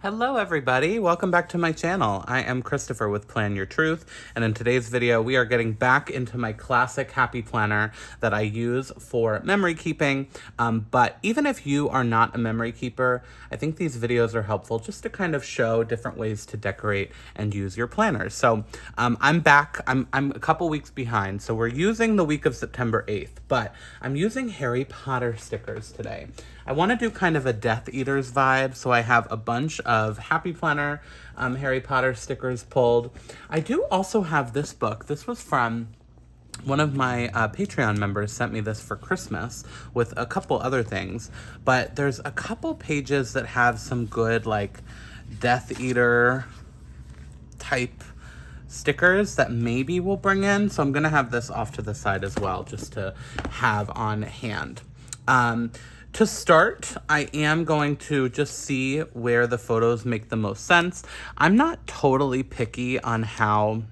Hello everybody, welcome back to my channel. I am Christopher with Plan Your Truth, and in today's video we are getting back into my classic happy planner that I use for memory keeping. But even if you are not a memory keeper, I think these videos are helpful just to kind of show different ways to decorate and use your planners. So I'm back, I'm a couple weeks behind, so we're using the week of September 8th, but I'm using Harry Potter stickers today. I want to do kind of a Death Eaters vibe, so I have a bunch of Happy Planner Harry Potter stickers pulled. I do also have this book. This was from one of my Patreon members sent me this for Christmas with a couple other things, but there's a couple pages that have some good like Death Eater type stickers that maybe we'll bring in. So I'm gonna have this off to the side as well, just to have on hand. To start, I am going to just see where the photos make the most sense. I'm not totally picky on how,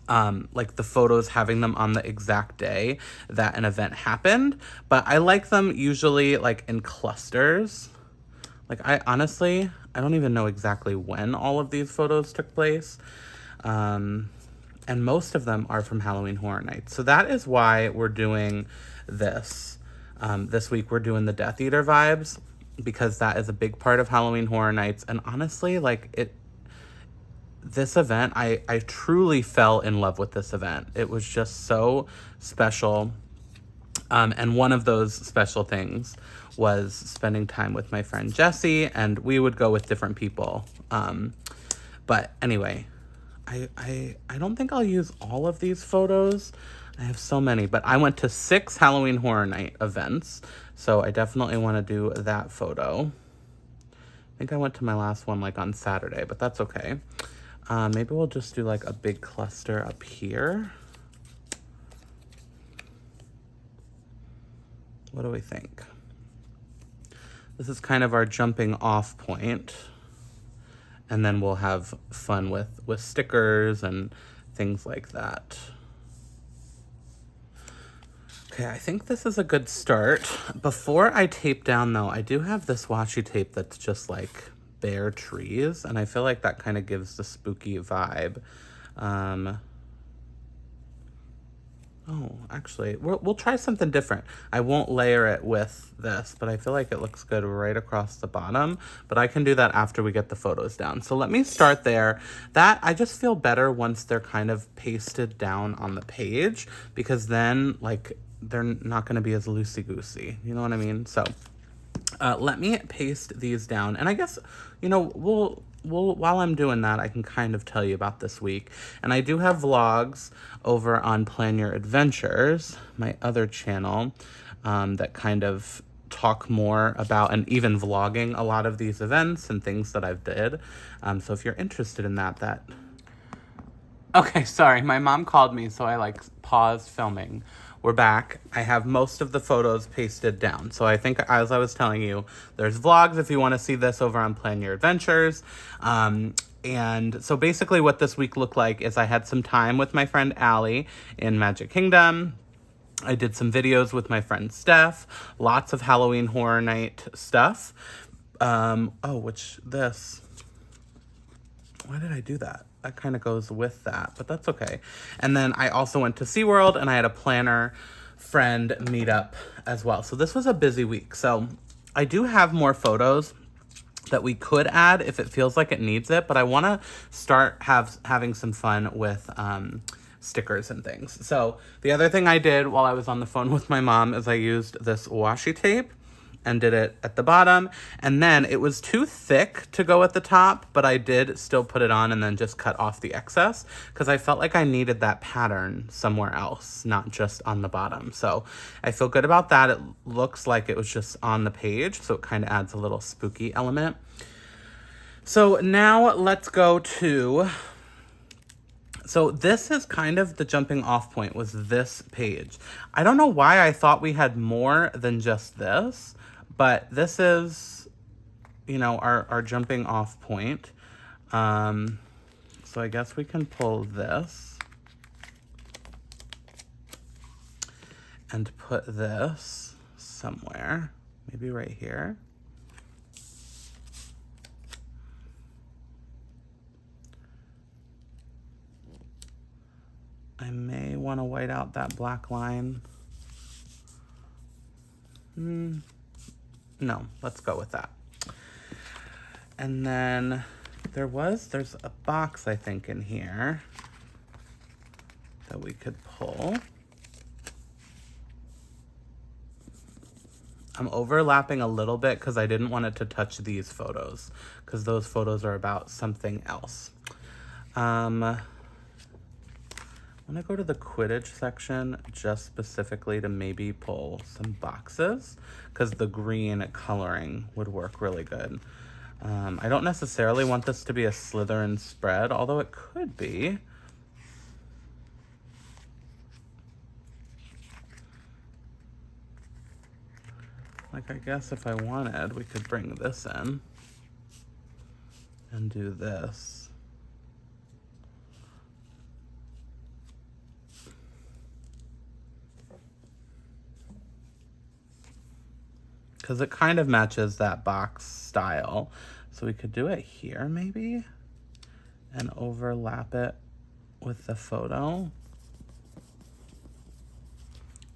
like the photos having them on the exact day that an event happened, but I like them usually like in clusters. Like I don't even know exactly when all of these photos took place. And most of them are from Halloween Horror Nights. So that is why we're doing this. This week we're doing the Death Eater vibes because that is a big part of Halloween Horror Nights. And honestly, like this event, I truly fell in love with this event. It was just so special. And one of those special things was spending time with my friend Jessie, and we would go with different people. But anyway, I don't think I'll use all of these photos. I have so many, but I went to 6 Halloween Horror Night events, so I definitely want to do that photo. I think I went to my last one like on Saturday, but that's okay. Maybe we'll just do like a big cluster up here. What do we think? This is kind of our jumping off point. And then we'll have fun with stickers and things like that. Okay, I think this is a good start. Before I tape down though, I do have this washi tape that's just like bare trees, and I feel like that kind of gives the spooky vibe. Oh, actually, we'll try something different. I won't layer it with this, but I feel like it looks good right across the bottom. But I can do that after we get the photos down. So let me start there. That, I just feel better once they're kind of pasted down on the page, because then, like, they're not going to be as loosey-goosey. You know what I mean? So let me paste these down. And I guess, you know, we'll while I'm doing that, I can kind of tell you about this week. And I do have vlogs over on Plan Your Adventures, my other channel, that kind of talk more about and even vlogging a lot of these events and things that I've did. So if you're interested in that. Okay, sorry, my mom called me, so I like paused filming. We're back. I have most of the photos pasted down. So I think, as I was telling you, there's vlogs if you want to see this over on Plan Your Adventures. And so basically what this week looked like is I had some time with my friend Allie in Magic Kingdom. I did some videos with my friend Steph. Lots of Halloween Horror Night stuff. Why did I do that? That kind of goes with that, but that's okay. And then I also went to SeaWorld, and I had a planner friend meetup as well. So this was a busy week. So I do have more photos that we could add if it feels like it needs it, but I want to start having some fun with stickers and things. So the other thing I did while I was on the phone with my mom is I used this washi tape and did it at the bottom, and then it was too thick to go at the top, but I did still put it on and then just cut off the excess because I felt like I needed that pattern somewhere else, not just on the bottom. So I feel good about that. It looks like it was just on the page, so it kind of adds a little spooky element. So now let's go to... So this is kind of the jumping off point, was this page. I don't know why I thought we had more than just this, but this is, you know, our jumping off point. So I guess we can pull this and put this somewhere, maybe right here. want to white out that black line? No, let's go with that. And then there's a box, I think, in here that we could pull. I'm overlapping a little bit because I didn't want it to touch these photos, because those photos are about something else. I want to go to the Quidditch section just specifically to maybe pull some boxes, because the green coloring would work really good. I don't necessarily want this to be a Slytherin spread, although it could be. Like, I guess if I wanted, we could bring this in and do this. Because it kind of matches that box style. So we could do it here maybe and overlap it with the photo.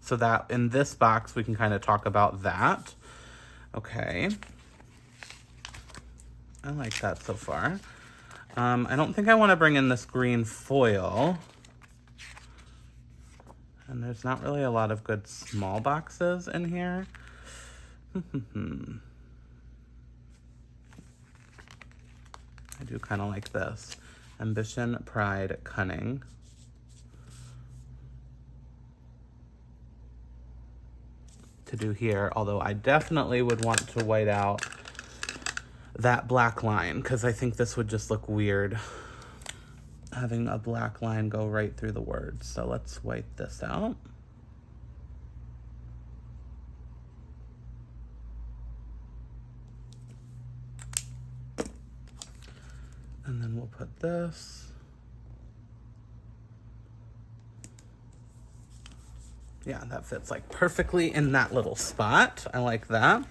So that in this box, we can kind of talk about that. Okay. I like that so far. I don't think I want to bring in this green foil. And there's not really a lot of good small boxes in here. I do kind of like this. Ambition, pride, cunning. To do here, although I definitely would want to white out that black line, because I think this would just look weird having a black line go right through the words. So let's white this out. And then we'll put this. Yeah, that fits like perfectly in that little spot. I like that.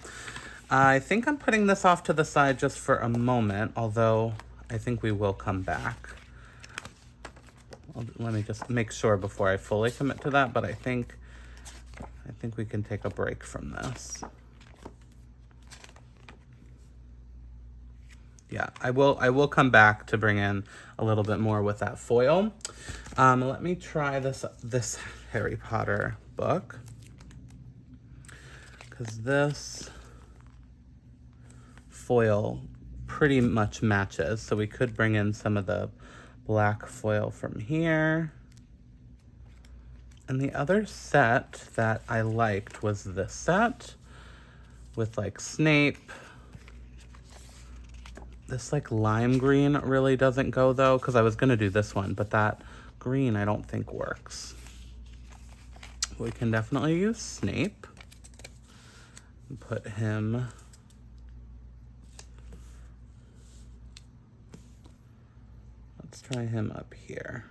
I think I'm putting this off to the side just for a moment, although I think we will come back. Let me just make sure before I fully commit to that, but I think we can take a break from this. Yeah, I will come back to bring in a little bit more with that foil. Let me try this Harry Potter book, because this foil pretty much matches. So we could bring in some of the black foil from here. And the other set that I liked was this set with like Snape. This like lime green really doesn't go though, because I was gonna do this one, but that green I don't think works. We can definitely use Snape and put him let's try him up here.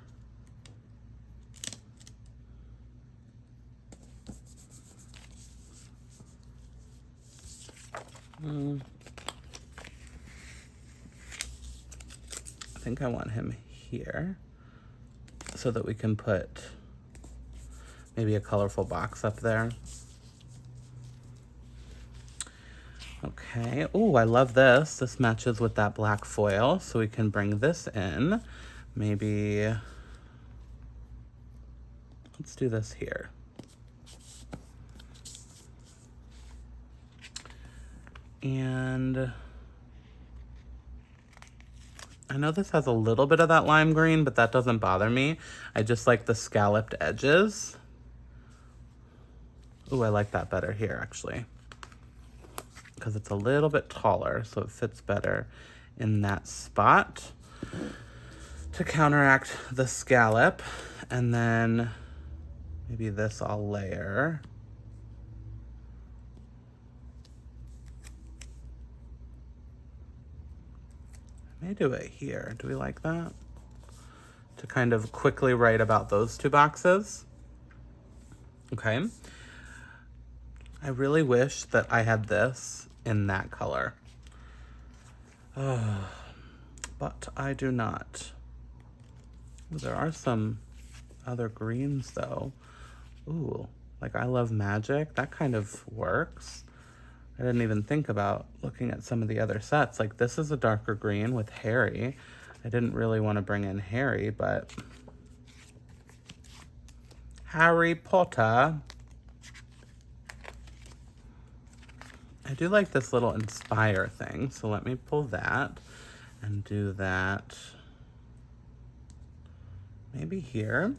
I think I want him here so that we can put maybe a colorful box up there. Okay. Oh, I love this. This matches with that black foil, so we can bring this in. Maybe let's do this here. And I know this has a little bit of that lime green, but that doesn't bother me. I just like the scalloped edges. Ooh, I like that better here, actually, because it's a little bit taller, so it fits better in that spot to counteract the scallop. And then maybe this I'll layer. I may do it here. Do we like that? To kind of quickly write about those two boxes. Okay. I really wish that I had this in that color. But I do not. There are some other greens though. Ooh, like I Love Magic, that kind of works. I didn't even think about looking at some of the other sets. Like this is a darker green with Harry. I didn't really want to bring in Harry, but Harry Potter. I do like this little inspire thing, so let me pull that and do that maybe here.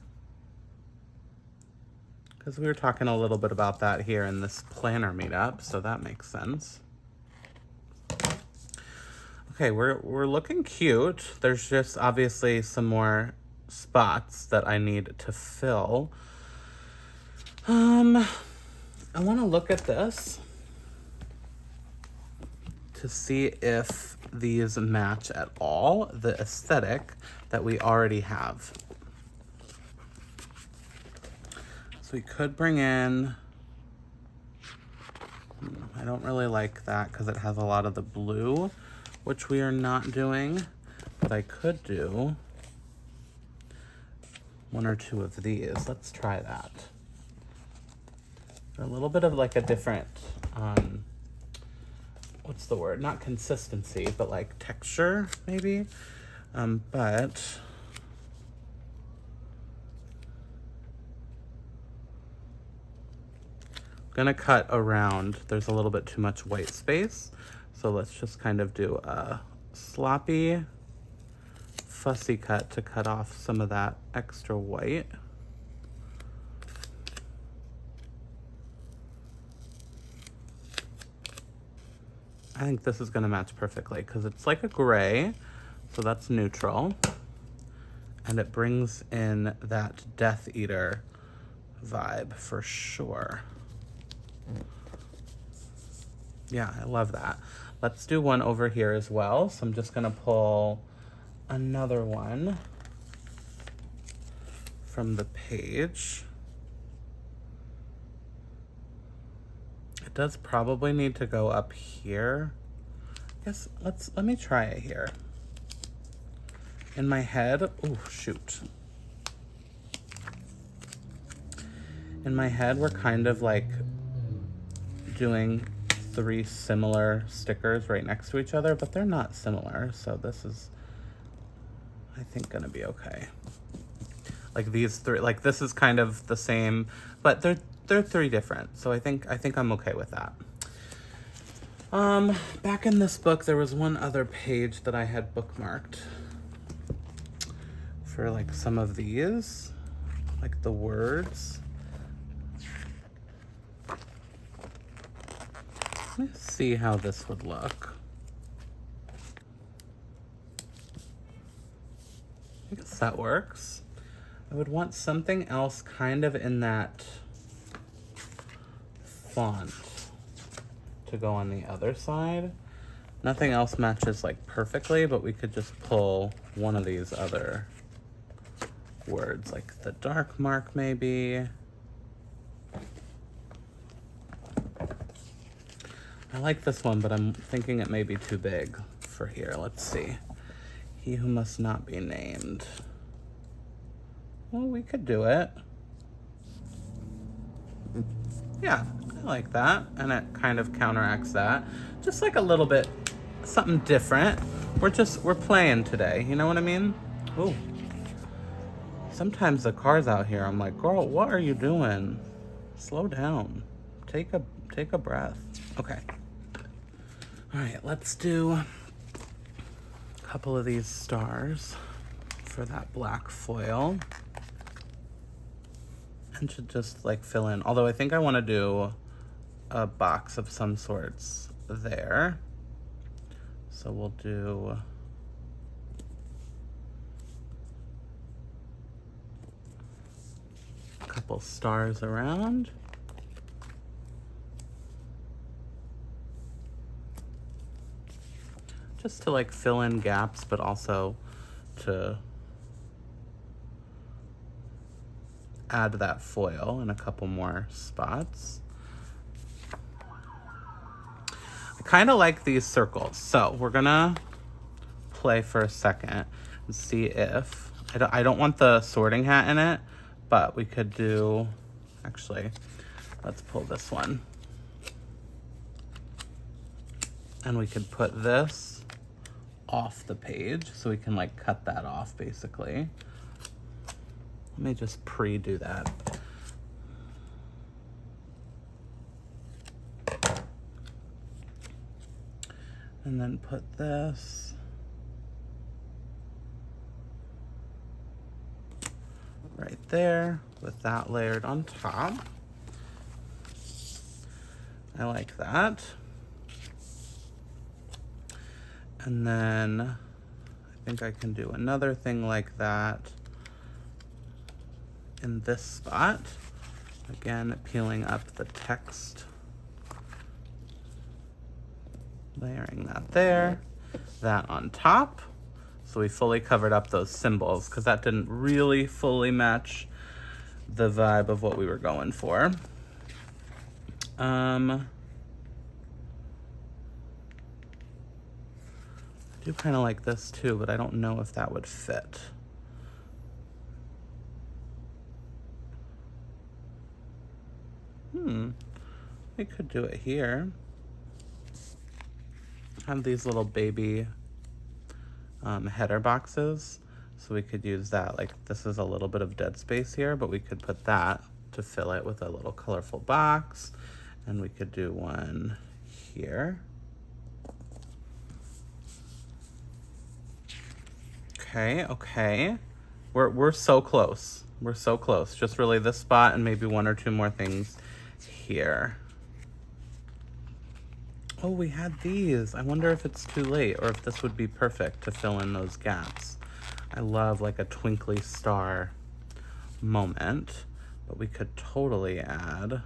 Because we were talking a little bit about that here in this planner meetup, so that makes sense. Okay, we're looking cute. There's just obviously some more spots that I need to fill. I want to look at this to see if these match at all the aesthetic that we already have. So we could bring in, I don't really like that because it has a lot of the blue, which we are not doing, but I could do one or two of these. Let's try that. A little bit of like a different, what's the word? Not consistency, but like texture maybe. But I'm gonna cut around. There's a little bit too much white space. So let's just kind of do a sloppy, fussy cut to cut off some of that extra white. I think this is gonna match perfectly because it's like a gray, so that's neutral. And it brings in that Death Eater vibe for sure. Yeah, I love that. Let's do one over here as well. So I'm just gonna pull another one from the page. It does probably need to go up here. I guess let me try it here. In my head, oh shoot. In my head, we're kind of like doing 3 similar stickers right next to each other, but they're not similar. So this is, I think, gonna be okay. Like these 3, like this is kind of the same, but they're 3 different. So I think I'm okay with that. Back in this book, there was one other page that I had bookmarked for like some of these, like the words. Let's see how this would look. I guess that works. I would want something else kind of in that font to go on the other side. Nothing else matches like perfectly, but we could just pull one of these other words, like the dark mark maybe. I like this one, but I'm thinking it may be too big for here. Let's see. He who must not be named. Well, we could do it. Yeah, I like that. And it kind of counteracts that. Just like a little bit, something different. We're playing today. You know what I mean? Ooh. Sometimes the cars out here, I'm like, girl, what are you doing? Slow down. Take a breath. Okay. All right, let's do a couple of these stars for that black foil. And should just like fill in. Although I think I want to do a box of some sorts there. So we'll do a couple stars around. Just to like fill in gaps, but also to add that foil in a couple more spots. I kind of like these circles. So we're gonna play for a second and see if, I don't want the sorting hat in it, but we could do, actually, let's pull this one. And we could put this off the page, so we can like cut that off basically. Let me just pre-do that. And then put this right there with that layered on top. I like that. And then I think I can do another thing like that in this spot. Again, peeling up the text, layering that there, that on top. So we fully covered up those symbols because that didn't really fully match the vibe of what we were going for. I do kind of like this too, but I don't know if that would fit. We could do it here. Have these little baby header boxes, so we could use that. Like, this is a little bit of dead space here, but we could put that to fill it with a little colorful box, and we could do one here. Okay. We're so close. We're so close. Just really this spot and maybe one or two more things here. Oh, we had these. I wonder if it's too late or if this would be perfect to fill in those gaps. I love like a twinkly star moment, but we could totally add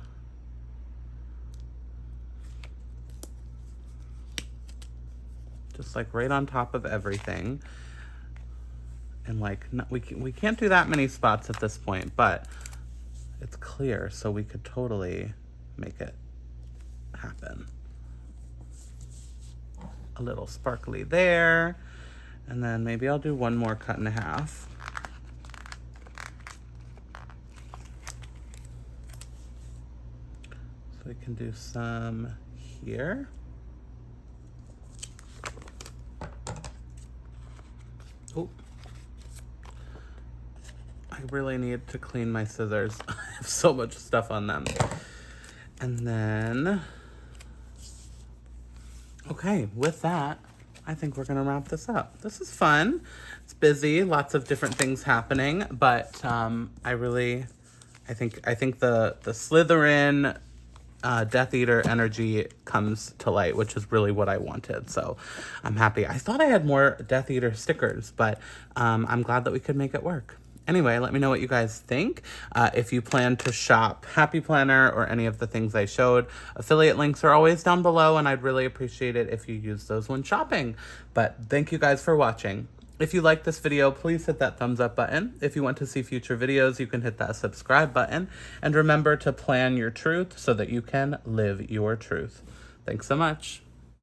just like right on top of everything. And like, we can't do that many spots at this point, but it's clear, so we could totally make it happen. A little sparkly there, and then maybe I'll do one more cut in half. So we can do some here. Oh. I really need to clean my scissors. I have so much stuff on them. And then, okay, with that, I think we're gonna wrap this up. This is fun. It's busy, lots of different things happening, but I think the Slytherin Death Eater energy comes to light, which is really what I wanted. So I'm happy. I thought I had more Death Eater stickers, but I'm glad that we could make it work. Anyway, let me know what you guys think. If you plan to shop Happy Planner or any of the things I showed, affiliate links are always down below, and I'd really appreciate it if you use those when shopping. But thank you guys for watching. If you like this video, please hit that thumbs up button. If you want to see future videos, you can hit that subscribe button. And remember to plan your truth so that you can live your truth. Thanks so much.